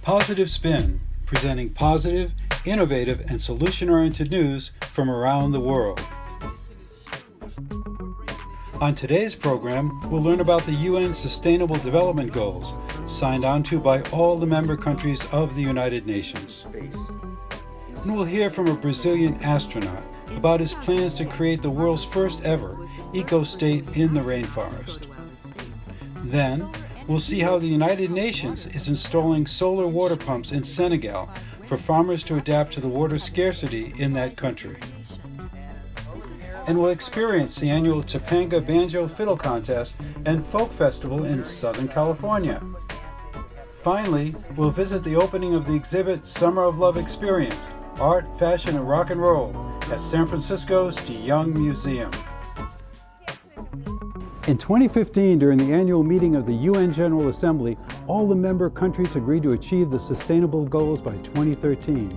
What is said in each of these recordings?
Positive Spin, presenting positive, innovative, and solution-oriented news from around the world. On today's program, we'll learn about the UN Sustainable Development Goals, signed onto by all the member countries of the United Nations. And we'll hear from a Brazilian astronaut about his plans to create the world's first ever eco-state in the rainforest. Then, we'll see how the United Nations is installing solar water pumps in Senegal for farmers to adapt to the water scarcity in that country. And we'll experience the annual Topanga Banjo Fiddle Contest and Folk Festival in Southern California. Finally, we'll visit the opening of the exhibit Summer of Love Experience, Art, Fashion, and Rock and Roll at San Francisco's DeYoung Museum. In 2015, during the annual meeting of the UN General Assembly, all the member countries agreed to achieve the Sustainable Goals by 2013.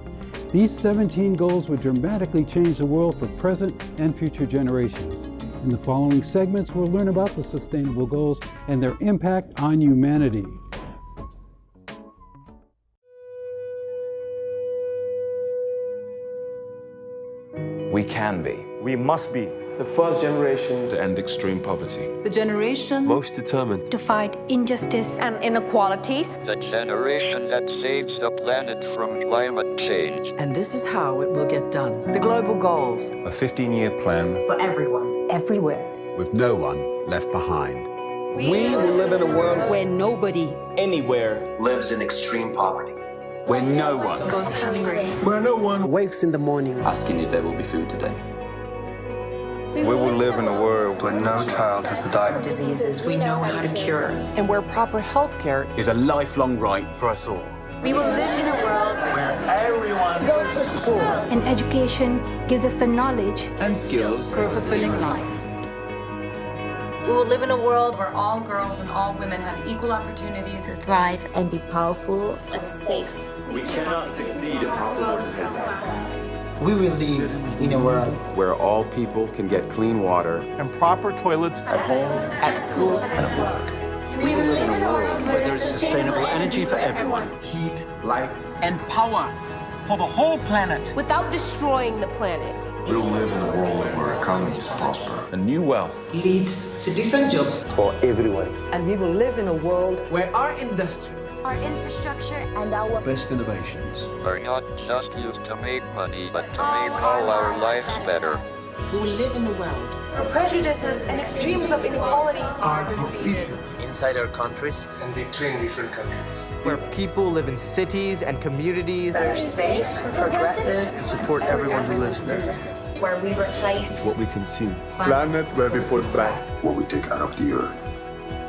These 17 goals would dramatically change the world for present and future generations. In the following segments, we'll learn about the Sustainable Goals and their impact on humanity. We can be. We must be the first generation to end extreme poverty. The generation most determined to fight injustice and inequalities. The generation that saves the planet from climate change. And this is how it will get done. The global goals. A 15-year plan For everyone, everywhere. with no one left behind. We will live in a world Where nobody anywhere lives in extreme poverty. Where no one goes hungry. Where no one wakes in the morning asking if there will be food today. We will live in a world where no child has to die of Diseases we know how to cure. and where proper health care is a lifelong right for us all. We will live in a world Where everyone goes to school. and education gives us the knowledge And skills. for a fulfilling life. We will live in a world where all girls and all women have equal opportunities to thrive And be powerful. and safe. We cannot succeed if half the world is held back. We will live in a world Where all people can get clean water. and proper toilets At home, at school, and at work. We will live in a world where there's sustainable energy for everyone. Heat, light, and power for the whole planet. Without destroying the planet. We will live in a world where economies prosper. and new wealth. Lead to decent jobs. for everyone. And we will live in a world Where our industry Our infrastructure and our Best innovations. Are not just used to make money, but to make all our lives better. we will live in a world Where prejudices and extremes of inequality Are defeated. inside our countries. And between different countries. Where people live in cities and communities That are safe, progressive, and support everyone who lives there. where we replace What we consume. Planet where we put back what we take out of the earth.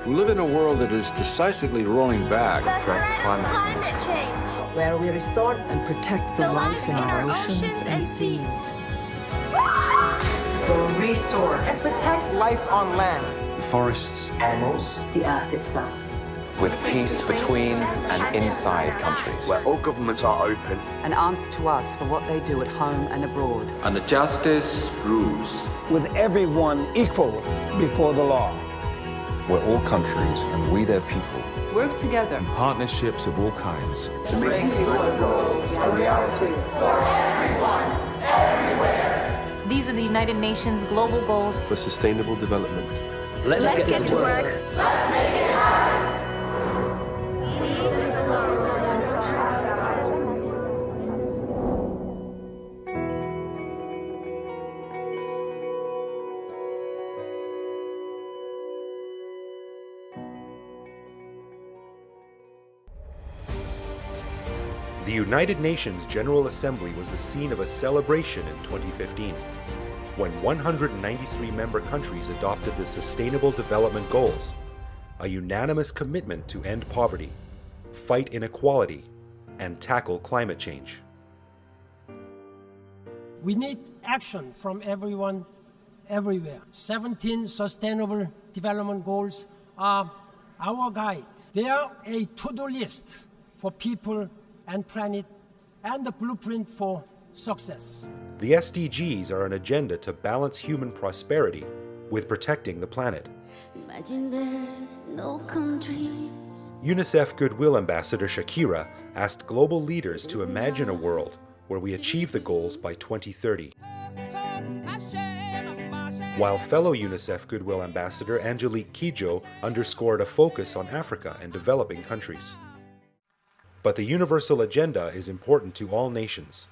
We live in a world that is decisively rolling back the threat of climate change. where we restore and protect the life in our oceans and seas. will restore and protect Life on land. The forests. Animals. The earth itself. With peace between and inside countries. Where all governments are open. and answer to us for what they do at home and abroad. And the justice rules. With everyone equal before the law. Where all countries and we their people. Work together. Partnerships of all kinds. To make these goals A reality. These are the United Nations global goals. For sustainable development. Let's get to work. The United Nations General Assembly was the scene of a celebration in 2015, when 193 member countries adopted the Sustainable Development Goals, a unanimous commitment to end poverty, fight inequality, and tackle climate change. We need action from everyone, everywhere. 17 Sustainable Development Goals are our guide. They are a to-do list for people and planet, and the blueprint for success. The SDGs are an agenda to balance human prosperity with protecting the planet. Imagine there's no countries. UNICEF Goodwill Ambassador Shakira asked global leaders to imagine a world where we achieve the goals by 2030. While fellow UNICEF Goodwill Ambassador Angelique Kidjo underscored a focus on Africa and developing countries. But the universal agenda is important to all nations,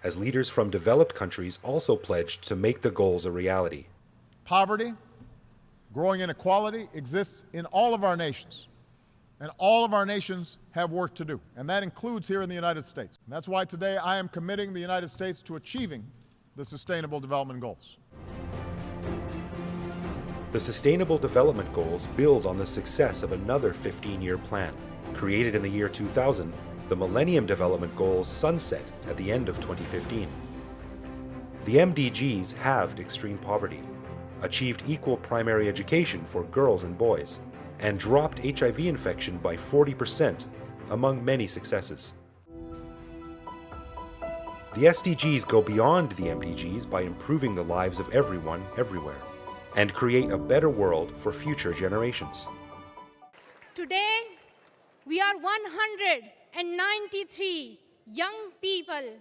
as leaders from developed countries also pledged to make the goals a reality. Poverty, growing inequality exists in all of our nations, and all of our nations have work to do, and that includes here in the United States. And that's why today I am committing the United States to achieving the Sustainable Development Goals. The Sustainable Development Goals build on the success of another 15-year plan. Created in the year 2000, the Millennium Development Goals sunset at the end of 2015. The MDGs halved extreme poverty, achieved equal primary education for girls and boys, and dropped HIV infection by 40%, among many successes. The SDGs go beyond the MDGs by improving the lives of everyone, everywhere, and create a better world for future generations. Today, we are 193 young people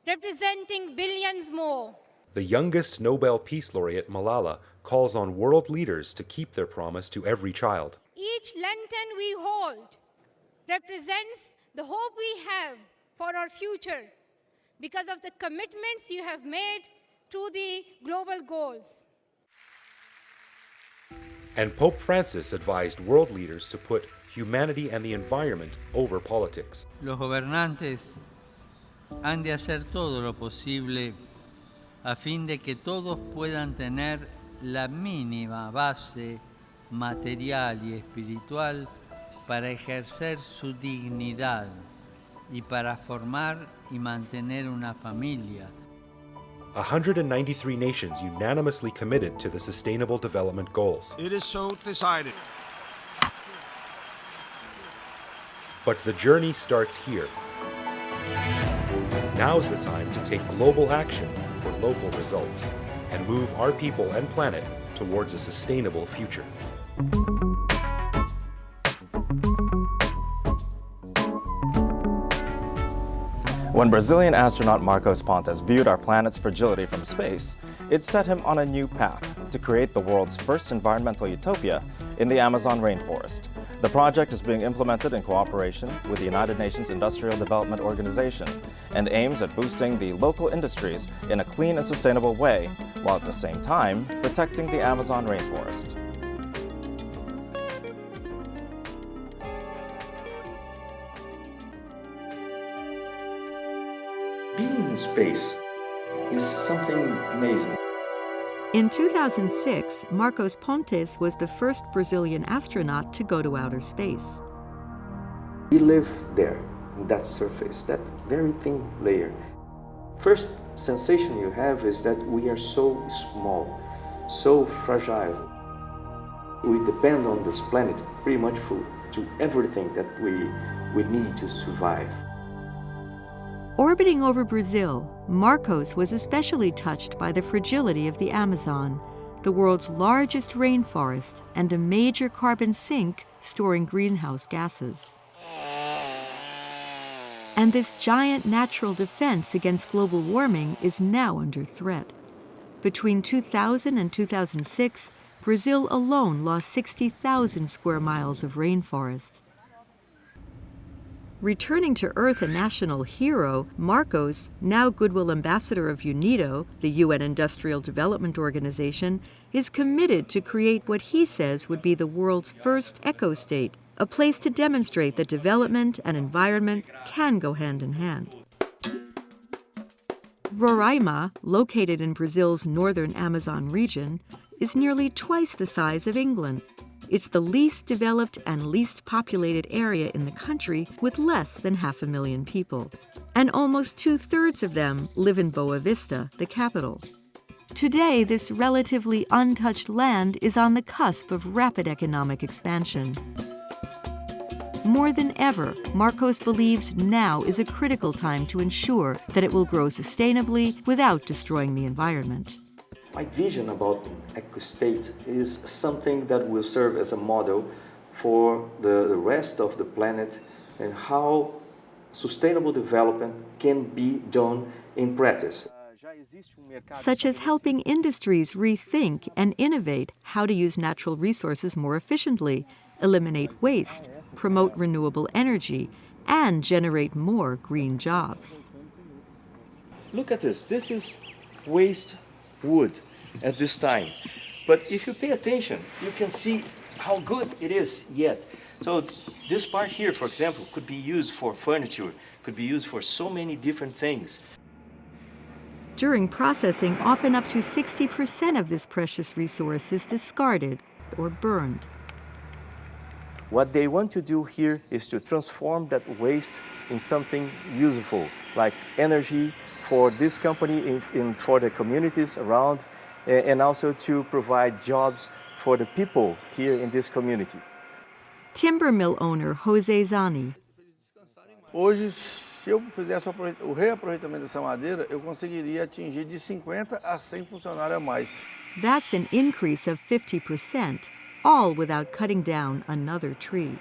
representing billions more. The youngest Nobel Peace Laureate, Malala, calls on world leaders to keep their promise to every child. Each lantern we hold represents the hope we have for our future because of the commitments you have made to the global goals. And Pope Francis advised world leaders to put humanity and the environment over politics. Los gobernantes han de hacer todo lo posible a fin de que todos puedan tener la mínima base material y espiritual para ejercer su dignidad y para formar y mantener una familia. 193 nations unanimously committed to the Sustainable Development Goals. It is so decided. But the journey starts here. Now's the time to take global action for local results and move our people and planet towards a sustainable future. When Brazilian astronaut Marcos Pontes viewed our planet's fragility from space, it set him on a new path to create the world's first environmental utopia in the Amazon rainforest. The project is being implemented in cooperation with the United Nations Industrial Development Organization and aims at boosting the local industries in a clean and sustainable way, while at the same time protecting the Amazon rainforest. Being in space is something amazing. In 2006, Marcos Pontes was the first Brazilian astronaut to go to outer space. We live there, in that surface, that very thin layer. First sensation you have is that we are so small, so fragile. We depend on this planet pretty much for to everything that we need to survive. Orbiting over Brazil, Marcos was especially touched by the fragility of the Amazon, the world's largest rainforest and a major carbon sink storing greenhouse gases. And this giant natural defense against global warming is now under threat. Between 2000 and 2006, Brazil alone lost 60,000 square miles of rainforest. Returning to Earth a national hero, Marcos, now Goodwill Ambassador of UNIDO, the UN Industrial Development Organization, is committed to create what he says would be the world's first eco-state, a place to demonstrate that development and environment can go hand in hand. Roraima, located in Brazil's northern Amazon region, is nearly twice the size of England. It's the least developed and least populated area in the country, with less than 500,000 people. And almost 2/3 of them live in Boa Vista, the capital. Today, this relatively untouched land is on the cusp of rapid economic expansion. More than ever, Marcos believes now is a critical time to ensure that it will grow sustainably without destroying the environment. My vision about eco-state is something that will serve as a model for the rest of the planet and how sustainable development can be done in practice. Such as helping industries rethink and innovate how to use natural resources more efficiently, eliminate waste, promote renewable energy, and generate more green jobs. Look at this. This is waste wood at this time. But if you pay attention, you can see how good it is yet. So this part here, for example, could be used for furniture, could be used for so many different things. During processing, often up to 60% of this precious resource is discarded or burned. What they want to do here is to transform that waste in something useful, like energy for this company and for the communities around, and also to provide jobs for the people here in this community. Timber mill owner Jose Zani. Hoje, se eu fizesse o reaproveitamento dessa madeira, eu conseguiria atingir de 50 a 100 funcionários a mais. That's an increase of 50%, all without cutting down another tree.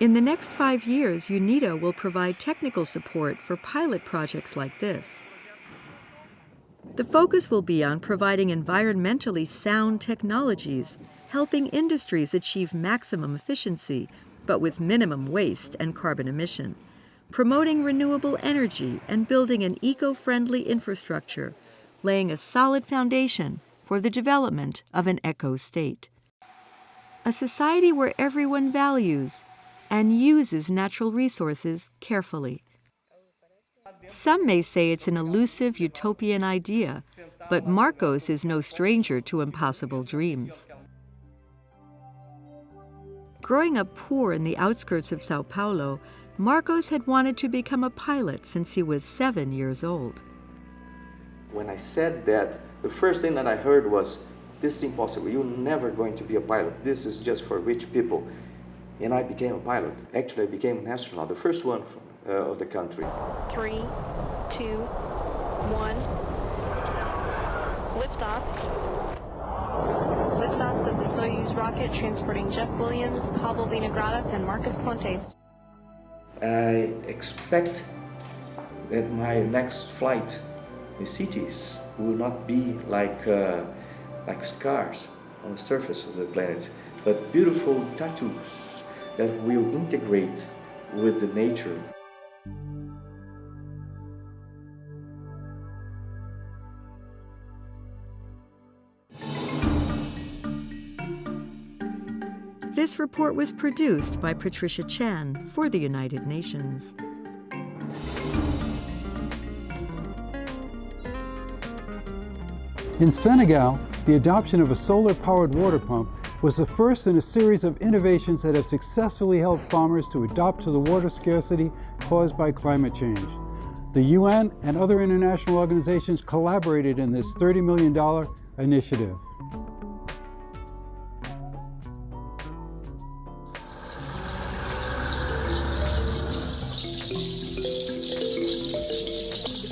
In the next 5 years, UNIDA will provide technical support for pilot projects like this. The focus will be on providing environmentally sound technologies, helping industries achieve maximum efficiency, but with minimum waste and carbon emission, promoting renewable energy and building an eco-friendly infrastructure, laying a solid foundation for the development of an eco-state. A society where everyone values and uses natural resources carefully. Some may say it's an elusive utopian idea, but Marcos is no stranger to impossible dreams. Growing up poor in the outskirts of Sao Paulo, Marcos had wanted to become a pilot since he was 7 years old. When I said that, the first thing that I heard was, this is impossible, you're never going to be a pilot, this is just for rich people. And I became a pilot. Actually, I became an astronaut, the first one of the country. 3, 2, 1. Liftoff. Liftoff of the Soyuz rocket transporting Jeff Williams, Pablo Vinagrada, and Marcus Pontes. I expect that my next flight in cities will not be like scars on the surface of the planet, but beautiful tattoos that will integrate with the nature. This report was produced by Patricia Chan for the United Nations. In Senegal, the adoption of a solar-powered water pump was the first in a series of innovations that have successfully helped farmers to adapt to the water scarcity caused by climate change. The UN and other international organizations collaborated in this $30 million initiative.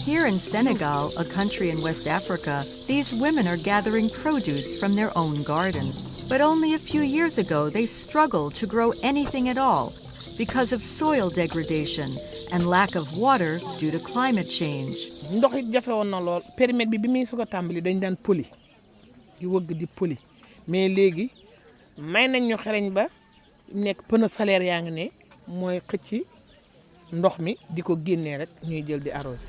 Here in Senegal, a country in West Africa, these women are gathering produce from their own garden. But only a few years ago, they struggled to grow anything at all because of soil degradation and lack of water due to climate change. ndox it jafe woon na lool périmètre bi muy soog a tàmbali dañ daan poli di wëgg di poli mais léegi may nañ ñu xereñ ba nekk pneu solaire yaa ngi ne mooy xëcc ndox mi di ko génnee rek ñuy jël di arroser.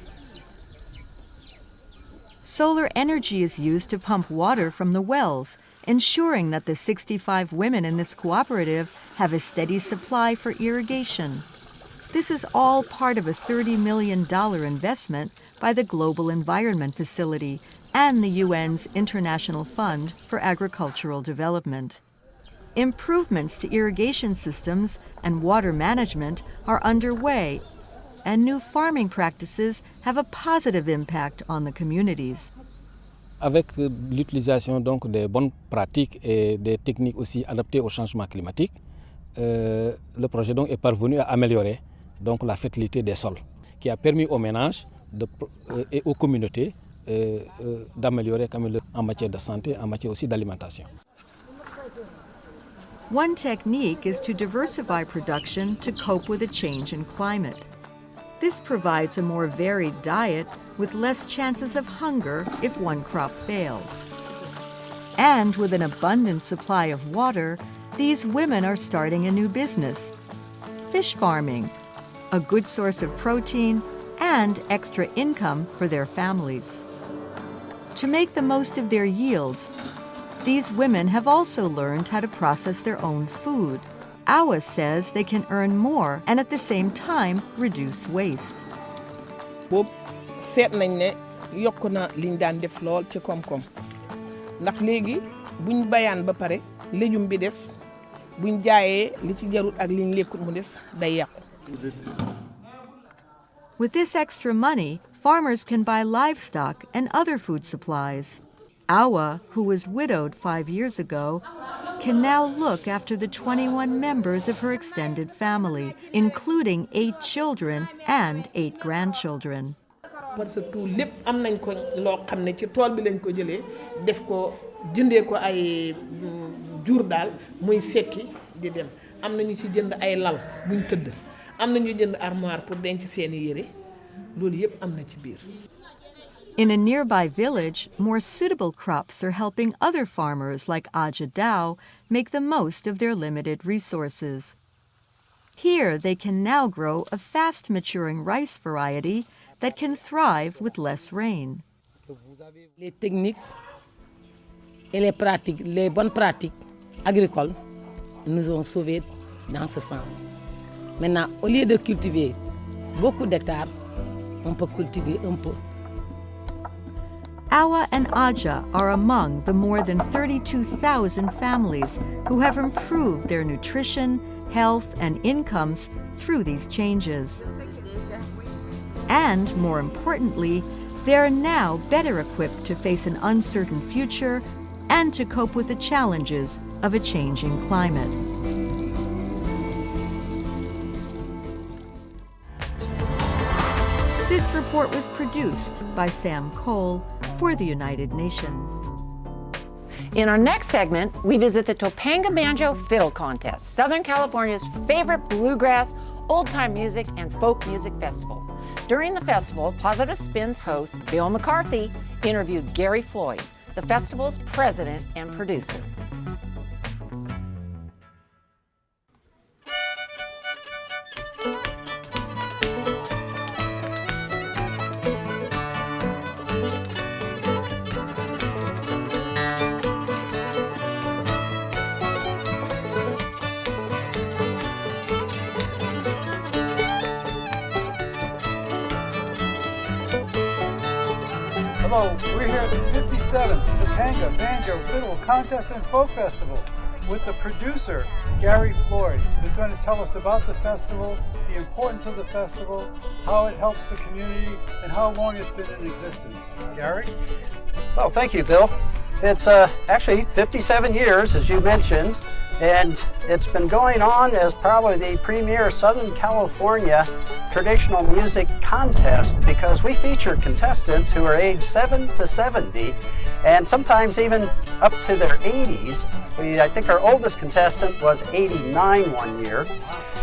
Solar energy is used to pump water from the wells, ensuring that the 65 women in this cooperative have a steady supply for irrigation. This is all part of a $30 million investment by the Global Environment Facility and the UN's International Fund for Agricultural Development. Improvements to irrigation systems and water management are underway, and new farming practices have a positive impact on the communities. Avec l'utilisation donc des bonnes pratiques et des techniques aussi adaptées au changement climatique, le projet donc est parvenu à améliorer donc la fertilité des sols, qui a permis aux ménages et aux communautés d'améliorer en matière de santé, en matière aussi d'alimentation. One technique is to diversify production to cope with a change in climate. This provides a more varied diet with less chances of hunger if one crop fails. And with an abundant supply of water, these women are starting a new business: fish farming, a good source of protein and extra income for their families. To make the most of their yields, these women have also learned how to process their own food. Awa says they can earn more and at the same time reduce waste. boobu seet nañ ne yokk na liñ daan def lool ci koom-koom ndax léegi buñ bayaan ba pare légume bi des buñ jaayee li ci jarut ak liñ lekkut mu des day yàqu. With this extra money, farmers can buy livestock and other food supplies. Awa, who was widowed 5 years ago, can now look after the 21 members of her extended family, including 8 children and 8 grandchildren. parce que lépp am nañ ko loo xam ne ci tool bi lañ ko jëlee def ko jëndee ko ay jur daal muy sekki di dem am na ñu ci jënd ay lal buñ tëdd am na ñu jënd armoire pour denc seeni yére loolu yépp am na ci biir. In a nearby village, more suitable crops are helping other farmers like Aja Dao make the most of their limited resources. Here, they can now grow a fast-maturing rice variety that can thrive with less rain. Les techniques et les pratiques, les bonnes pratiques agricoles nous ont sauvés dans ce sens. Maintenant, au lieu de cultiver beaucoup d'hectares, on peut cultiver un peu. Awa and Aja are among the more than 32,000 families who have improved their nutrition, health, and incomes through these changes. And more importantly, they are now better equipped to face an uncertain future and to cope with the challenges of a changing climate. This report was produced by Sam Cole for the United Nations. In our next segment, we visit the Topanga Banjo Fiddle Contest, Southern California's favorite bluegrass, old-time music, and folk music festival. During the festival, Positive Spin's host, Bill McCarthy, interviewed Gary Floyd, the festival's president and producer. Hello, we're here at the 57th Topanga Banjo Fiddle Contest and Folk Festival with the producer, Gary Floyd, who's going to tell us about the festival, the importance of the festival, how it helps the community, and how long it's been in existence. Gary? Well, thank you, Bill. It's actually 57 years, as you mentioned, and it's been going on as probably the premier Southern California traditional music contest because we feature contestants who are aged 7 to 70 and sometimes even up to their 80s. I think our oldest contestant was 89 one year.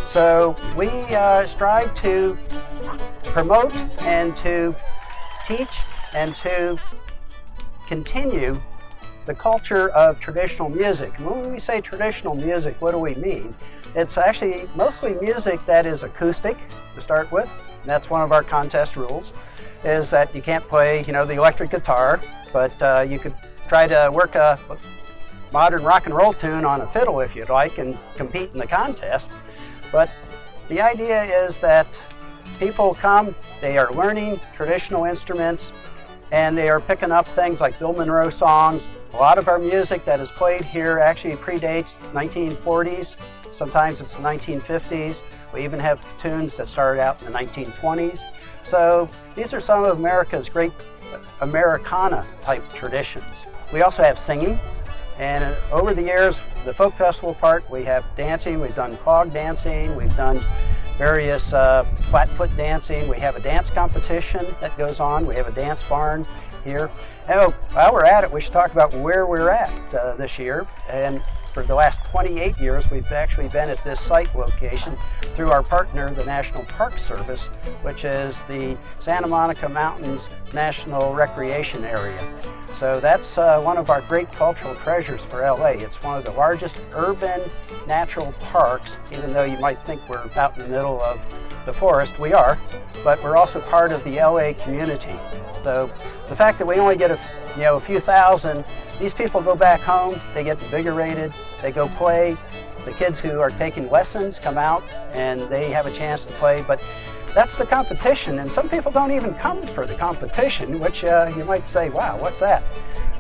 So we strive to promote and to teach and to continue the culture of traditional music. And when we say traditional music, what do we mean? It's actually mostly music that is acoustic to start with. And that's one of our contest rules, is that you can't play, the electric guitar, but you could try to work a modern rock and roll tune on a fiddle if you'd like and compete in the contest. But the idea is that people come, they are learning traditional instruments, and they are picking up things like Bill Monroe songs. A lot of our music that is played here actually predates 1940s. Sometimes it's the 1950s. We even have tunes that started out in the 1920s. So these are some of America's great Americana type traditions. We also have singing. And over the years, the folk festival part, we have dancing. We've done clog dancing. We've done various flat-foot dancing. We have a dance competition that goes on. We have a dance barn here. And while we're at it, we should talk about where we're at this year. And for the last 28 years, we've actually been at this site location through our partner, the National Park Service, which is the Santa Monica Mountains National Recreation Area. So that's one of our great cultural treasures for LA. It's one of the largest urban natural parks, even though you might think we're out in the middle of the forest. We are, but we're also part of the LA community. So the fact that we only get a few thousand, these people go back home, they get invigorated, they go play. The kids who are taking lessons come out and they have a chance to play. But that's the competition, and some people don't even come for the competition, which you might say, wow, what's that?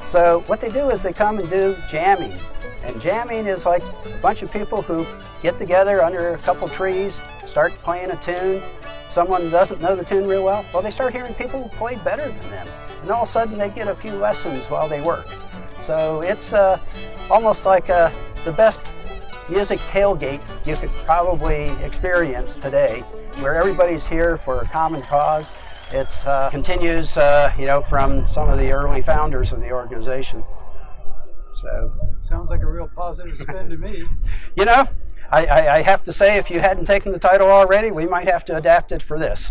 So what they do is they come and do jamming. And jamming is like a bunch of people who get together under a couple trees, start playing a tune. Someone doesn't know the tune real well, they start hearing people who play better than them. And all of a sudden they get a few lessons while they work. So it's almost like the best music tailgate you could probably experience today, where everybody's here for a common cause. It continues, from some of the early founders of the organization. So sounds like a real positive spin to me. I have to say, if you hadn't taken the title already, we might have to adapt it for this.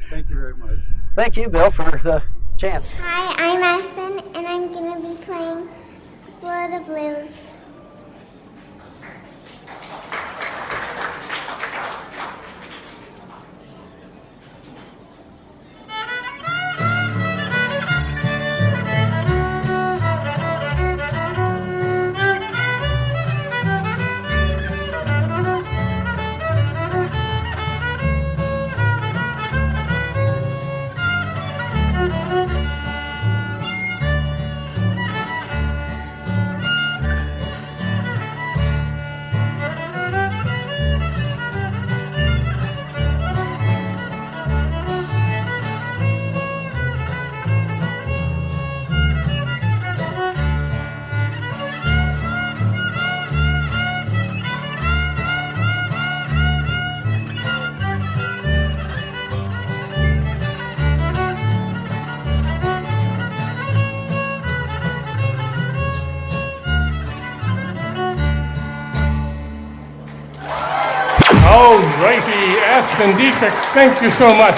Thank you very much. Thank you, Bill, for the chance. Hi, I'm Aspen, and I'm going to be playing Florida Blues. All righty, Aspen Dietrich, thank you so much.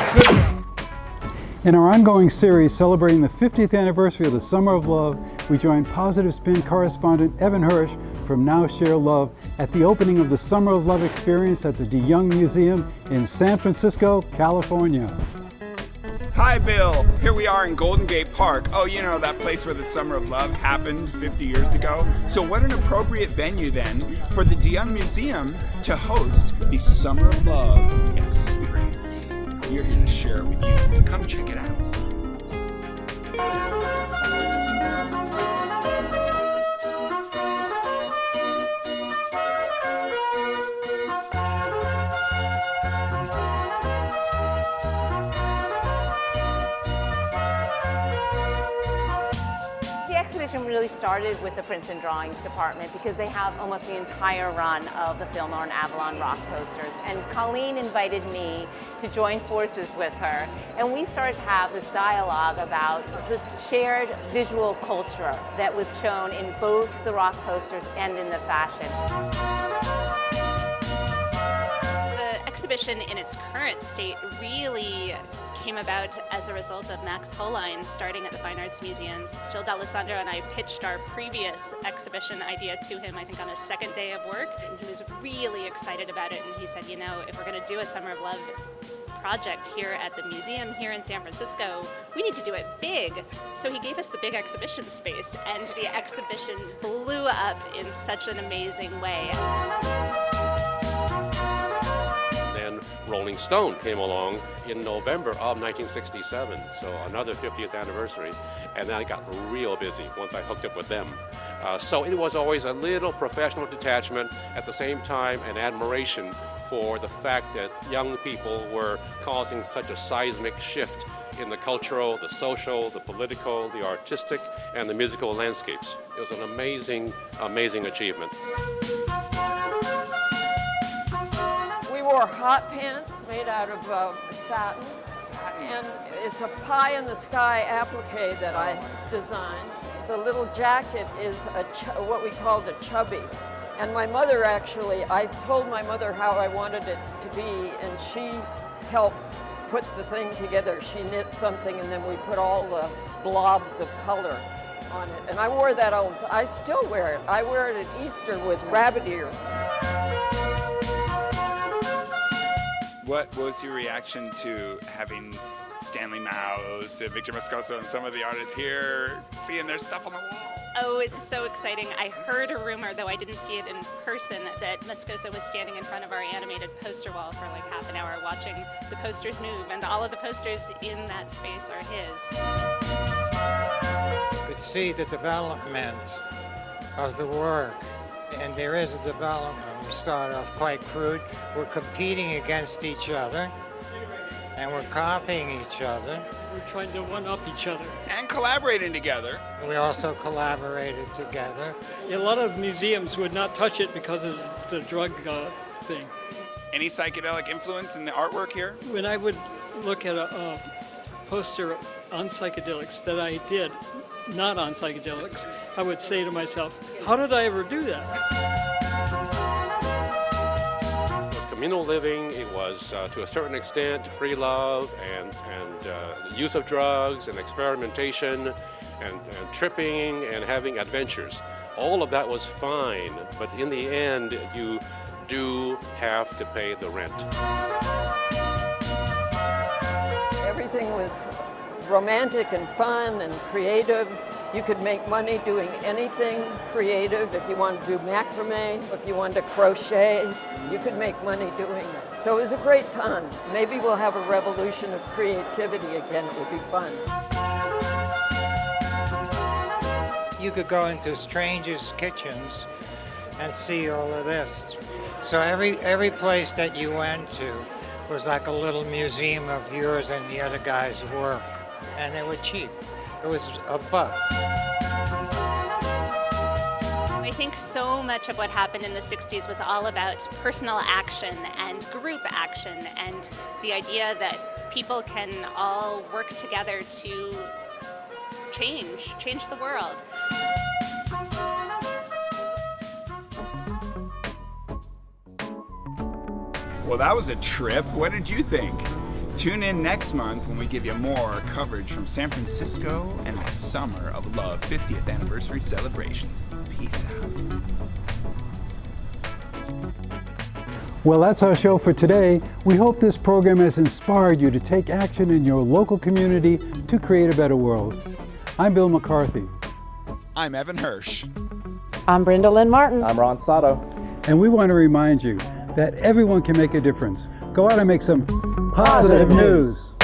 In our ongoing series celebrating the 50th anniversary of the Summer of Love, we join Positive Spin correspondent Evan Hirsch from Now Share Love at the opening of the Summer of Love experience at the DeYoung Museum in San Francisco, California. Hi, Bill. Here we are in Golden Gate Park. Oh, you know, that place where the Summer of Love happened 50 years ago. So what an appropriate venue then for the DeYoung Museum to host the Summer of Love experience. We're here to share it with you, so come check it out. Really started with the Prints and Drawings department because they have almost the entire run of the Fillmore and Avalon rock coasters. And Colleen invited me to join forces with her. And we started to have this dialogue about this shared visual culture that was shown in both the rock coasters and in the fashion. The exhibition in its current state really came about as a result of Max Holein starting at the Fine Arts Museums. Jill D'Alessandro and I pitched our previous exhibition idea to him, I think on his second day of work, and he was really excited about it. And he said, you know, if we're going to do a Summer of Love project here at the museum here in San Francisco, we need to do it big. So he gave us the big exhibition space, and the exhibition blew up in such an amazing way. Rolling Stone came along in November of 1967, so another 50th anniversary, and then I got real busy once I hooked up with them. So it was always a little professional detachment, at the same time an admiration for the fact that young people were causing such a seismic shift in the cultural, the social, the political, the artistic, and the musical landscapes. It was an amazing, amazing achievement. We wore hot pants made out of satin, and it's a pie-in-the-sky applique that I designed. The little jacket is what we called a chubby. And my mother actually, I told my mother how I wanted it to be, and she helped put the thing together. She knit something, and then we put all the blobs of color on it. And I wore that I still wear it. I wear it at Easter with rabbit ears. What was your reaction to having Stanley Mouse, Victor Moscoso, and some of the artists here seeing their stuff on the wall? Oh, it's so exciting. I heard a rumor, though I didn't see it in person, that Moscoso was standing in front of our animated poster wall for like half an hour watching the posters move, and all of the posters in that space are his. You could see the development of the work, and there is a development. We start off quite crude. We're competing against each other, and we're copying each other. We're trying to one-up each other. And collaborating together. We also collaborated together. A lot of museums would not touch it because of the drug thing. Any psychedelic influence in the artwork here? When I would look at a poster on psychedelics that I did, not on psychedelics, I would say to myself, how did I ever do that? Communal living, it was to a certain extent free love and use of drugs and experimentation and tripping and having adventures. All of that was fine, but in the end you do have to pay the rent. Everything was romantic and fun and creative. You could make money doing anything creative. If you wanted to do macrame, if you wanted to crochet, you could make money doing it. So it was a great time. Maybe we'll have a revolution of creativity again. It would be fun. You could go into strangers' kitchens and see all of this. So every place that you went to was like a little museum of yours and the other guy's work. And they were cheap. It was $1. I think so much of what happened in the 60s was all about personal action and group action, and the idea that people can all work together to change the world. Well, that was a trip. What did you think? Tune in next month when we give you more coverage from San Francisco and the Summer of Love 50th anniversary celebration. Peace out. Well, that's our show for today. We hope this program has inspired you to take action in your local community to create a better world. I'm Bill McCarthy. I'm Evan Hirsch. I'm Brenda Lynn Martin. I'm Ron Sato. And we want to remind you that everyone can make a difference. Go out and make some positive news.